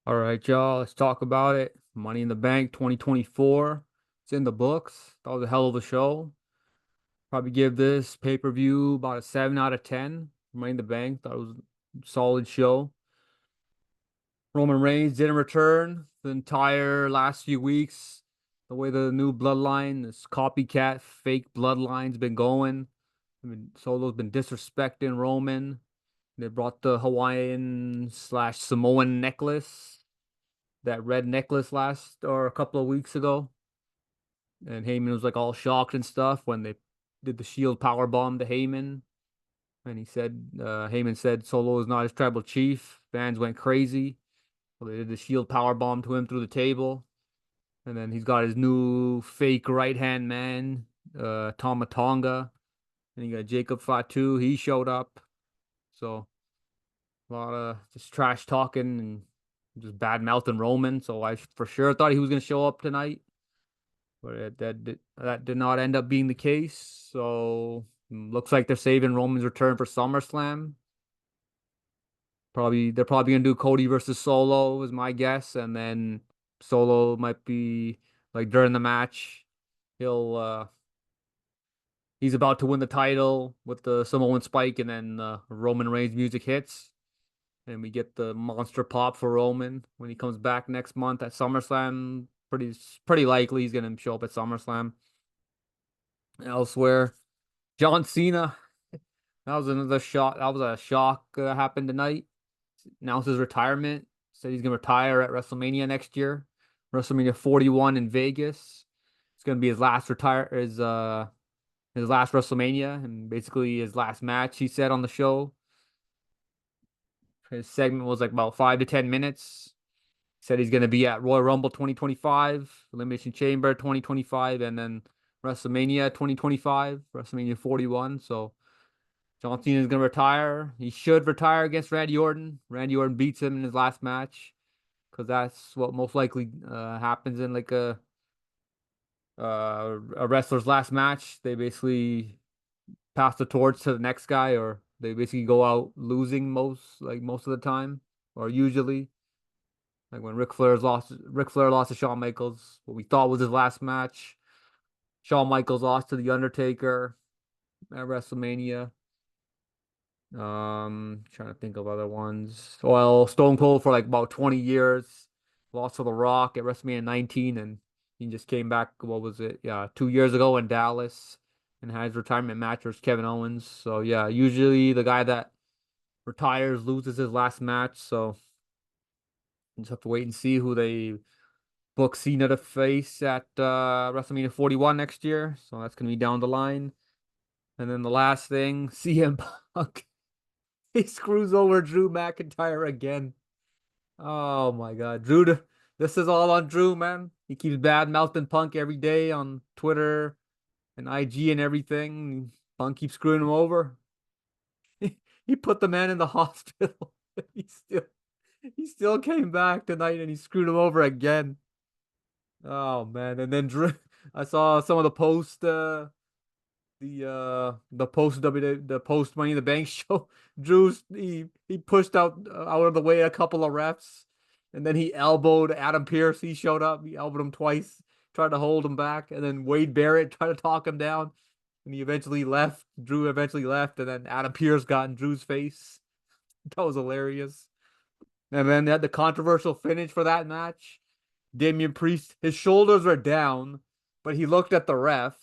All right, y'all, let's talk about it. Money in the Bank 2024. It's in the books. That was a hell of a show. Probably give this pay-per-view about a 7 out of 10. Money in the Bank. Thought it was a solid show. Roman Reigns didn't return the entire last few weeks. The way the new bloodline, this copycat fake bloodline's been going. I mean, Solo's been disrespecting Roman. They brought the Hawaiian slash Samoan necklace, that red necklace last or a couple of weeks ago, and Heyman was like all shocked and stuff when they did the Shield power bomb to Heyman, and Heyman said Solo is not his tribal chief. Fans went crazy. So they did the Shield power bomb to him through the table, and then he's got his new fake right hand man, Tama Tonga, and you got Jacob Fatu. He showed up, so a lot of just trash talking and just bad mouthing Roman. So I for sure thought he was gonna show up tonight, but that did not end up being the case. So looks like they're saving Roman's return for SummerSlam. They're probably gonna do Cody versus Solo is my guess, and then Solo might be like during the match, he'll he's about to win the title with the Samoan Spike, and then Roman Reigns music hits, and we get the monster pop for Roman when he comes back next month at SummerSlam. Pretty likely he's gonna show up at SummerSlam. Elsewhere, John Cena. That was another shot. That was a shock happened tonight. Announced his retirement. Said he's gonna retire at WrestleMania next year. WrestleMania 41 in Vegas. It's gonna be his last WrestleMania and basically his last match. He said on the show. His segment was like about 5 to 10 minutes. Said he's gonna be at Royal Rumble 2025, Elimination Chamber 2025, and then WrestleMania 2025, WrestleMania 41. So John Cena is gonna retire. He should retire against Randy Orton. Randy Orton beats him in his last match because that's what most likely happens in like a wrestler's last match. They basically pass the torch to the next guy, or they basically go out losing most of the time, or usually. Like when Ric Flair lost to Shawn Michaels, what we thought was his last match. Shawn Michaels lost to The Undertaker at WrestleMania. Trying to think of other ones. Well, Stone Cold for like about 20 years, lost to The Rock at WrestleMania 19, and he just came back. What was it? Yeah, 2 years ago in Dallas, and had his retirement match versus Kevin Owens. So yeah, usually the guy that retires loses his last match. So just have to wait and see who they book Cena to face at WrestleMania 41 next year. So that's gonna be down the line. And then the last thing, CM Punk. He screws over Drew McIntyre again. Oh my God. This is all on Drew, man. He keeps bad mouthing Punk every day on Twitter and IG and everything. Punk keeps screwing him over. He put the man in the hospital. He still he still came back tonight and he screwed him over again. Oh man. And then Drew, I saw some of the the post Money in the Bank show. He pushed out of the way a couple of refs, and then he elbowed Adam Pearce. He showed up. He elbowed him twice, tried to hold him back, and then Wade Barrett tried to talk him down, and he eventually left. Drew eventually left, and then Adam Pearce got in Drew's face. That was hilarious. And then they had the controversial finish for that match. Damian Priest, his shoulders were down, but he looked at the ref.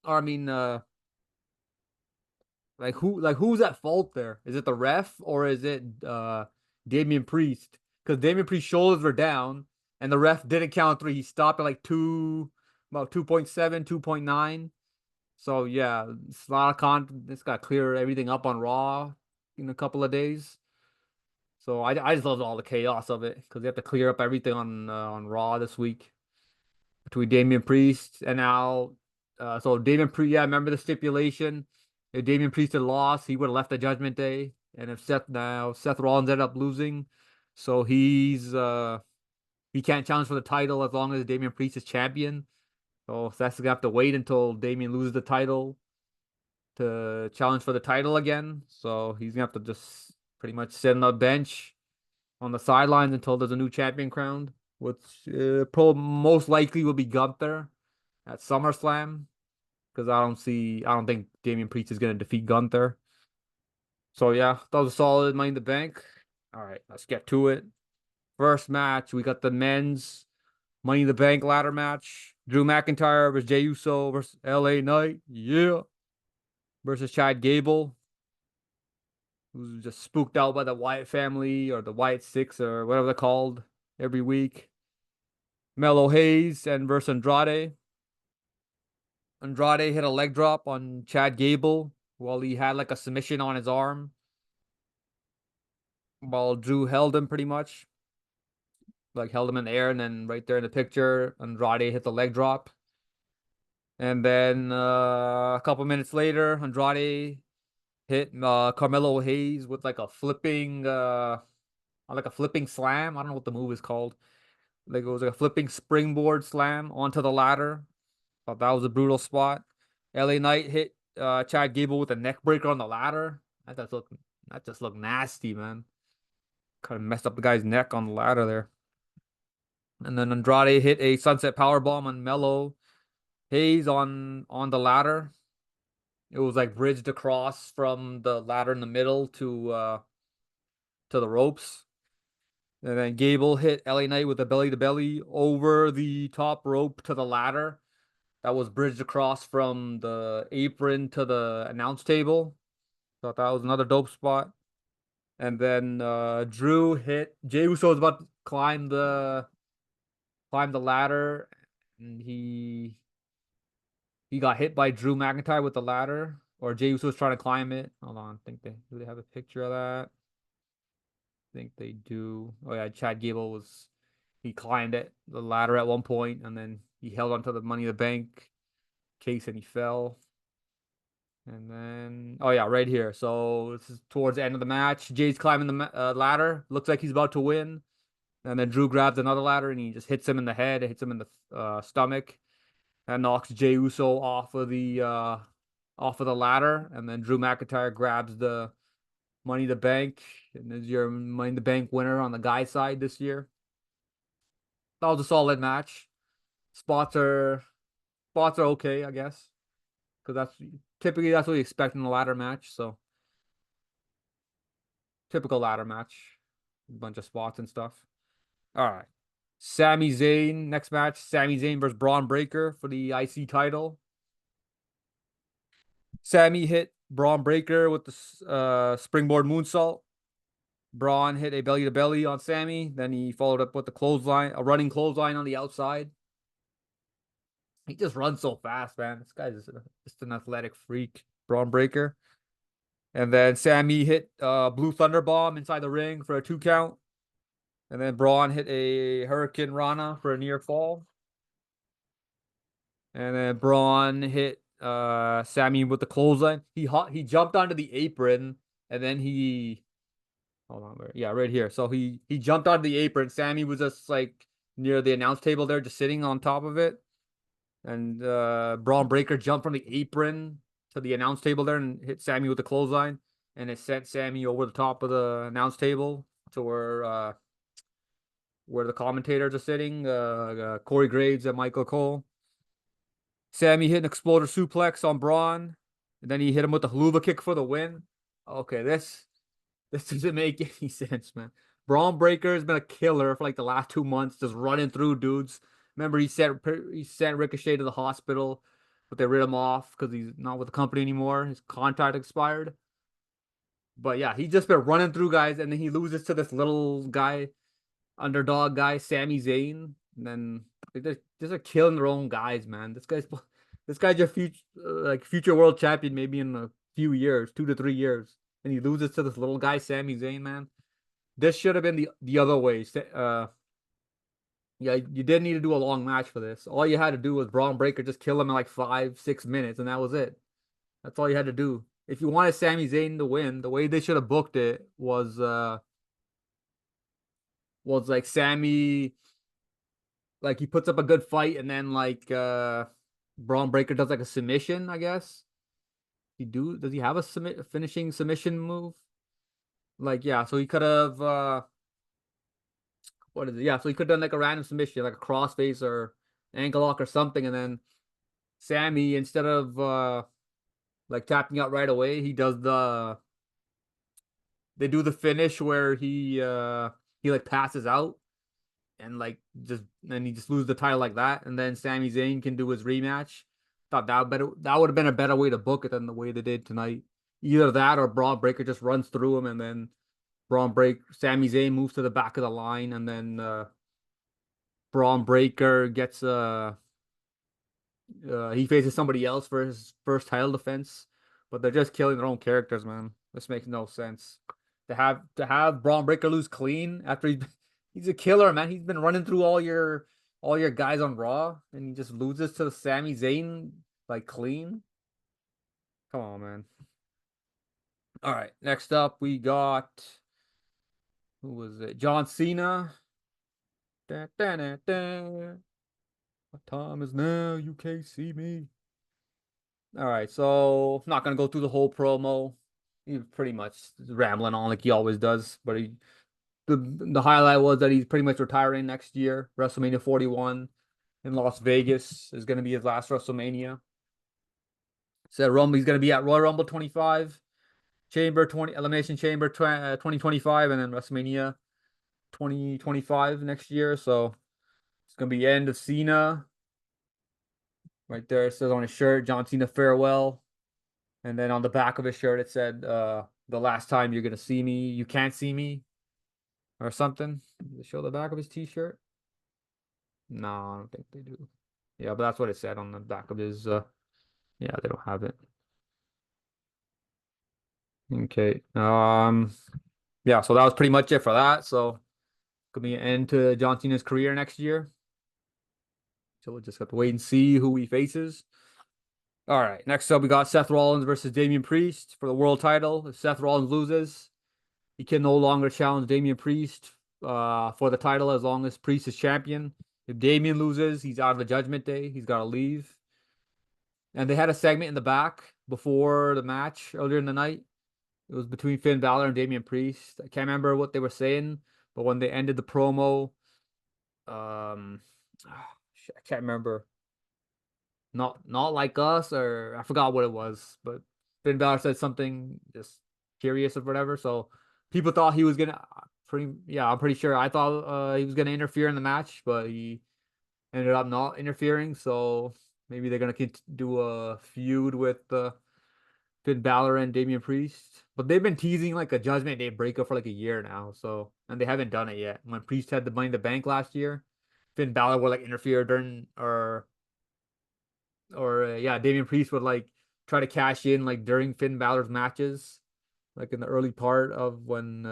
Or I mean, who's at fault there? Is it the ref or is it Damian Priest? Because Damian Priest's shoulders were down and the ref didn't count three. He stopped at like about 2.7, 2.9. So yeah, it's a lot of It's got to clear everything up on Raw in a couple of days. So I just love all the chaos of it because they have to clear up everything on Raw this week between Damian Priest and now. So Damian Priest, yeah, I remember the stipulation. If Damian Priest had lost, he would have left the Judgment Day. And if Seth Rollins ended up losing, so he can't challenge for the title as long as Damian Priest is champion. So Seth's gonna have to wait until Damian loses the title to challenge for the title again. So he's gonna have to just pretty much sit on the bench on the sidelines until there's a new champion crowned, which most likely will be Gunther at SummerSlam, because I don't think Damian Priest is gonna defeat Gunther. So yeah, that was a solid Money in the Bank. All right, let's get to it. First match, we got the men's Money in the Bank ladder match. Drew McIntyre versus Jey Uso versus LA Knight. Yeah. Versus Chad Gable, who's just spooked out by the Wyatt family or the Wyatt Six or whatever they're called every week. Melo Hayes and versus Andrade. Andrade hit a leg drop on Chad Gable while he had like a submission on his arm, while Drew held him pretty much. Like held him in the air, and then right there in the picture, Andrade hit the leg drop. And then a couple minutes later, Andrade hit Carmelo Hayes with like a flipping slam. I don't know what the move is called. Like it was like a flipping springboard slam onto the ladder. Thought that was a brutal spot. LA Knight hit Chad Gable with a neck breaker on the ladder. That just looked nasty, man. Kind of messed up the guy's neck on the ladder there. And then Andrade hit a sunset powerbomb on Melo Hayes on the ladder. It was like bridged across from the ladder in the middle to the ropes. And then Gable hit LA Knight with a belly to belly over the top rope to the ladder. That was bridged across from the apron to the announce table. Thought that was another dope spot. And then Drew hit Jey Uso was about to climb the ladder, and he got hit by Drew McIntyre with the ladder, or Jey Uso was trying to climb it. Hold on, do they have a picture of that? I think they do. Oh yeah, Chad Gable he climbed the ladder at one point, and then he held onto the Money in the Bank case and he fell. And then, oh yeah, right here. So this is towards the end of the match. Jay's climbing the ladder. Looks like he's about to win. And then Drew grabs another ladder and he just hits him in the head. It hits him in the stomach. That knocks Jey Uso off of the ladder. And then Drew McIntyre grabs the Money in the Bank, and is your Money in the Bank winner on the guy's side this year. That was a solid match. Spots are okay, I guess, because that's what you expect in a ladder match. So typical ladder match, a bunch of spots and stuff. All right, Sami Zayn next match. Sami Zayn versus Braun Breaker for the IC title. Sami hit Braun Breaker with the springboard moonsault. Braun hit a belly to belly on Sami. Then he followed up with a running clothesline on the outside. He just runs so fast, man. This guy's just an athletic freak, Braun Breaker. And then Sami hit Blue Thunder Bomb inside the ring for a 2 count. And then Braun hit a Hurricane Rana for a near fall. And then Braun hit Sami with the clothesline. He jumped onto the apron, and then hold on, yeah, right here. So he jumped onto the apron. Sami was just like near the announce table there, just sitting on top of it. And Braun Breaker jumped from the apron to the announce table there and hit Sami with the clothesline. And it sent Sami over the top of the announce table to where the commentators are sitting, Corey Graves and Michael Cole. Sami hit an exploder suplex on Braun, and then he hit him with the haluva kick for the win. Okay, this doesn't make any sense, man. Braun Breaker has been a killer for like the last 2 months, just running through dudes. Remember, he sent Ricochet to the hospital, but they rid him off because he's not with the company anymore. His contract expired. But yeah, he's just been running through guys, and then he loses to this little guy, underdog guy, Sami Zayn. And then they're just killing their own guys, man. This guy's your future world champion, maybe in a few years, 2 to 3 years, and he loses to this little guy, Sami Zayn, man. This should have been the other way. Yeah, you didn't need to do a long match for this. All you had to do was Braun Breaker just kill him in like 5-6 minutes, and that was it. That's all you had to do. If you wanted Sami Zayn to win, the way they should have booked it was like Sami, like he puts up a good fight, and then like Braun Breaker does like a submission, I guess. Does he have a finishing submission move? Like, yeah, so he could have what is it? Yeah, so he could have done like a random submission, like a crossface or ankle lock or something, and then Sammy, instead of like tapping out right away, he does they do the finish where he like passes out and like just and he just loses the title like that, and then Sami Zayn can do his rematch. Thought that would have been a better way to book it than the way they did tonight. Either that or Braun Breaker just runs through him, and then Sami Zayn moves to the back of the line, and then Braun Breaker gets he faces somebody else for his first title defense. But they're just killing their own characters, man. This makes no sense. To have Braun Breaker lose clean after he's a killer, man. He's been running through all your guys on Raw, and he just loses to Sami Zayn like clean. Come on, man. All right, next up we got who was it? John Cena. Da, da, da, da. What time is now? You can't see me. All right, so I'm not gonna go through the whole promo. He's pretty much rambling on like he always does, but the highlight was that he's pretty much retiring next year. WrestleMania 41 in Las Vegas is going to be his last WrestleMania. Said Rumble, he's going to be at Royal Rumble 25, Chamber 20, Elimination Chamber 2025, and then WrestleMania 2025 next year. So it's going to be end of Cena. Right there, it says on his shirt, John Cena farewell. And then on the back of his shirt, it said, the last time you're going to see me, you can't see me, or something. Does it show the back of his t-shirt? No, I don't think they do. Yeah, but that's what it said on the back of his yeah, they don't have it. Okay. Yeah, so that was pretty much it for that. So could be an end to John Cena's career next year. So we'll just have to wait and see who he faces. All right, next up we got Seth Rollins versus Damian Priest for the world title. If Seth Rollins loses, he can no longer challenge Damian Priest for the title as long as Priest is champion. If Damian loses, he's out of the Judgment Day. He's got to leave. And they had a segment in the back before the match earlier in the night. It was between Finn Balor and Damian Priest. I can't remember what they were saying, but when they ended the promo, I can't remember. Not like us, or I forgot what it was, but Finn Balor said something just curious or whatever. So people thought he was gonna I'm pretty sure I thought he was gonna interfere in the match, but he ended up not interfering. So maybe they're gonna do a feud with Finn Balor and Damian Priest. But they've been teasing like a Judgment Day breakup for like a year now. So and they haven't done it yet. When Priest had the Money in the Bank last year, Finn Balor would like interfere during yeah, Damian Priest would like try to cash in like during Finn Balor's matches, like in the early part of when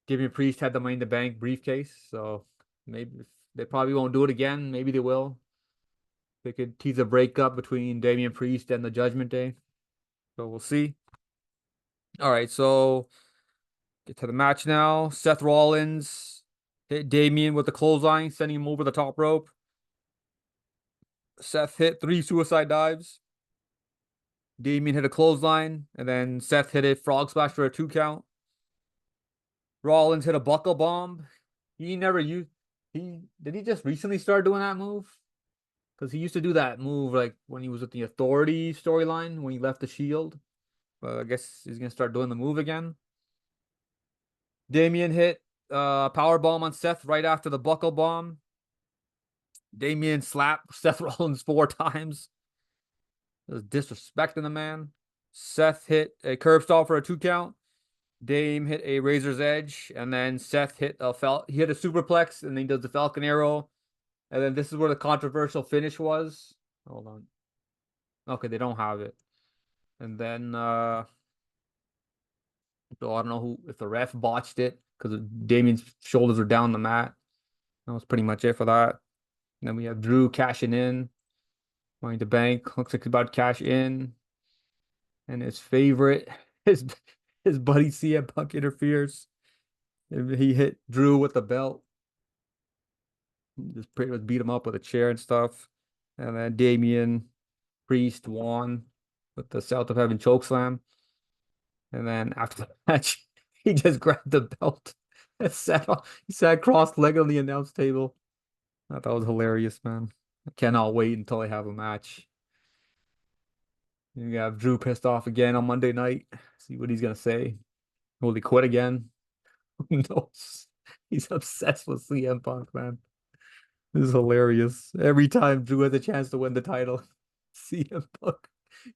Damian Priest had the Money in the Bank briefcase. So maybe they probably won't do it again. Maybe they will. They could tease a breakup between Damian Priest and the Judgment Day. So we'll see. All right, so get to the match now. Seth Rollins hit Damian with the clothesline, sending him over the top rope. Seth hit 3 suicide dives. Damian hit a clothesline, and then Seth hit a frog splash for a 2 count. Rollins hit a buckle bomb. He never used did he just recently start doing that move? Because he used to do that move like when he was with the Authority storyline when he left the Shield. But I guess he's gonna start doing the move again. Damian hit power bomb on Seth right after the buckle bomb. Damian slapped Seth Rollins 4 times. Was disrespecting the man. Seth hit a curb stall for a 2 count. Dame hit a Razor's Edge, and then Seth hit a superplex, and then he does the Falcon Arrow. And then this is where the controversial finish was. Hold on. Okay, they don't have it. And then so I don't know if the ref botched it because Damian's shoulders are down the mat. That was pretty much it for that. And then we have Drew cashing in. Money in the Bank. Looks like he's about to cash in. And his favorite, his buddy cmpunk interferes. He hit Drew with the belt. Just pretty much beat him up with a chair and stuff. And then Damian Priest won with the South of Heaven chokeslam. And then after the match, he just grabbed the belt He sat cross-legged on the announce table. I thought that was hilarious, man. I cannot wait until I have a match. You have Drew pissed off again on Monday night. See what he's gonna say. Will he quit again? Who knows? He's obsessed with CM Punk, man. This is hilarious. Every time Drew has a chance to win the title, CM Punk,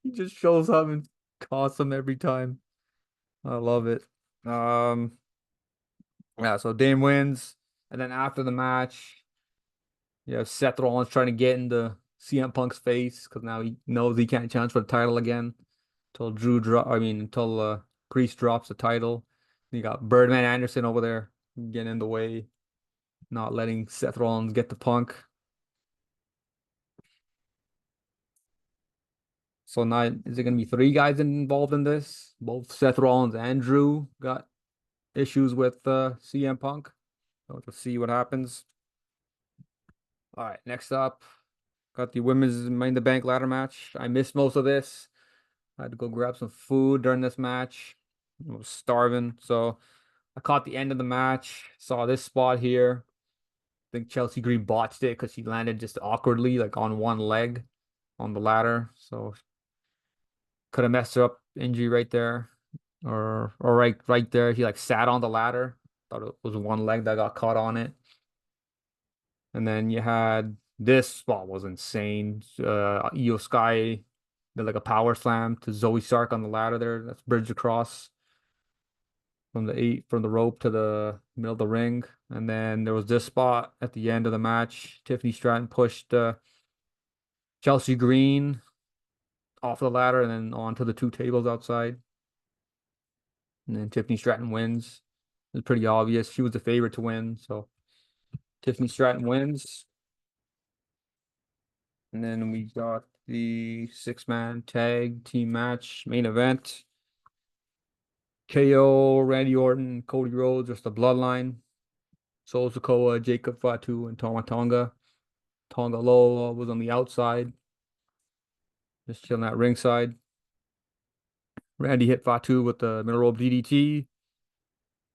he just shows up and costs him every time. I love it. Um, yeah, so Dame wins, and then after the match, you have Seth Rollins trying to get into CM Punk's face because now he knows he can't challenge for the title again until until Priest drops the title. You got Birdman Anderson over there getting in the way, not letting Seth Rollins get the Punk. So now is it gonna be three guys involved in this? Both Seth Rollins and Drew got issues with CM Punk. So we'll see what happens. All right, next up, got the women's Money in the Bank ladder match. I missed most of this. I had to go grab some food during this match. I was starving, so I caught the end of the match. Saw this spot here. I think Chelsea Green botched it because she landed just awkwardly, like on one leg on the ladder. So could have messed her up injury right there. Or right there. He like sat on the ladder. Thought it was one leg that got caught on it. And then you had this spot was insane. Io Sky did like a power slam to Zoe Stark on the ladder there. That's bridged across from the rope to the middle of the ring. And then there was this spot at the end of the match. Tiffany Stratton pushed Chelsea Green off the ladder and then onto the two tables outside. And then Tiffany Stratton wins. It was pretty obvious. She was the favorite to win, so Tiffany Stratton wins. And then we got the six-man tag team match main event. KO, Randy Orton, Cody Rhodes versus the Bloodline. Solo Sikoa, Jacob Fatu, and Tama Tonga. Tonga Loa was on the outside, just chilling at ringside. Randy hit Fatu with the middle rope DDT.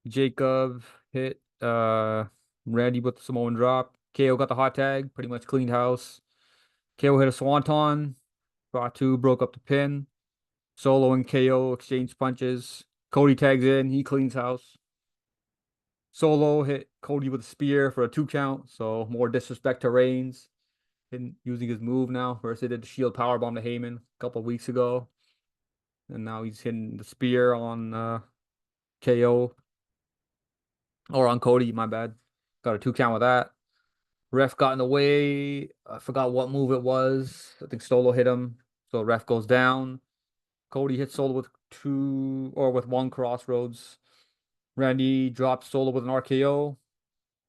Jacob hit Randy with the Samoan drop. KO got the hot tag, pretty much cleaned house. KO hit a swanton. Fatu broke up the pin. Solo and KO exchange punches. Cody tags in, he cleans house. Solo hit Cody with a spear for a 2 count, so more disrespect to Reigns. Using his move now. First he did the Shield powerbomb to Heyman a couple of weeks ago. And now he's hitting the spear on KO. Or on Cody, my bad. Got a 2 count with that. Ref got in the way. I forgot what move it was. I think Solo hit him. So ref goes down. Cody hits Solo with one crossroads. Randy drops Solo with an RKO.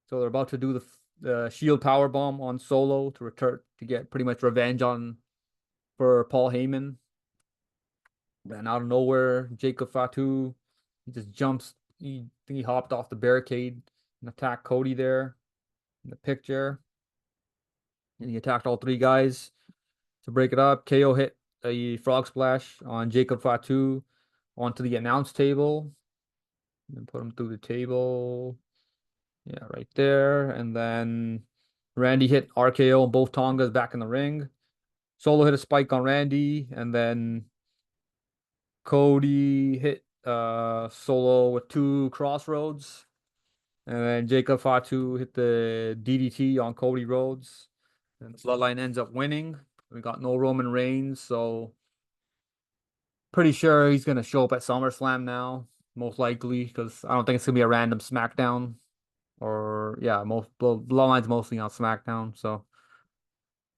So they're about to do the Shield power bomb on Solo to get pretty much revenge for Paul Heyman. Then out of nowhere, Jacob Fatu, he just jumps. I think he hopped off the barricade and attacked Cody there in the picture. And he attacked all three guys to break it up. KO hit a frog splash on Jacob Fatu onto the announce table and put him through the table. Yeah, right there. And then Randy hit RKO on both Tongas back in the ring. Solo hit a spike on Randy, and then Cody hit Solo with two crossroads. And then Jacob Fatu hit the DDT on Cody Rhodes. And the Bloodline ends up winning. We got no Roman Reigns, so pretty sure he's gonna show up at SummerSlam now, most likely, because I don't think it's gonna be a random SmackDown. Or yeah, most Bloodline's mostly on SmackDown, so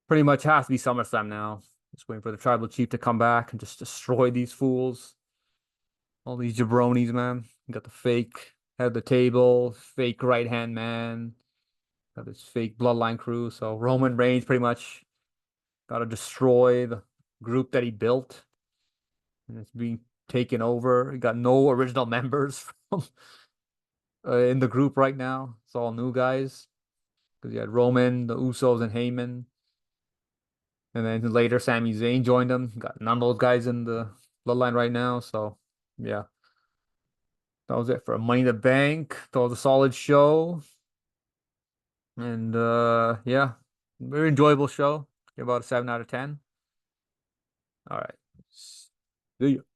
pretty much has to be SummerSlam now. Just waiting for the Tribal Chief to come back and just destroy these fools. All these jabronis, man. You got the fake head of the table, fake right hand man. Got this fake Bloodline crew. So Roman Reigns pretty much got to destroy the group that he built, and it's being taken over. He got no original members from in the group right now. It's all new guys because you had Roman, the Usos, and Heyman. And then later, Sami Zayn joined them. Got none of those guys in the Bloodline right now. So, yeah. that was it for Money in the Bank. That was a solid show. And yeah, very enjoyable show. Give about a 7 out of 10. All right. See ya.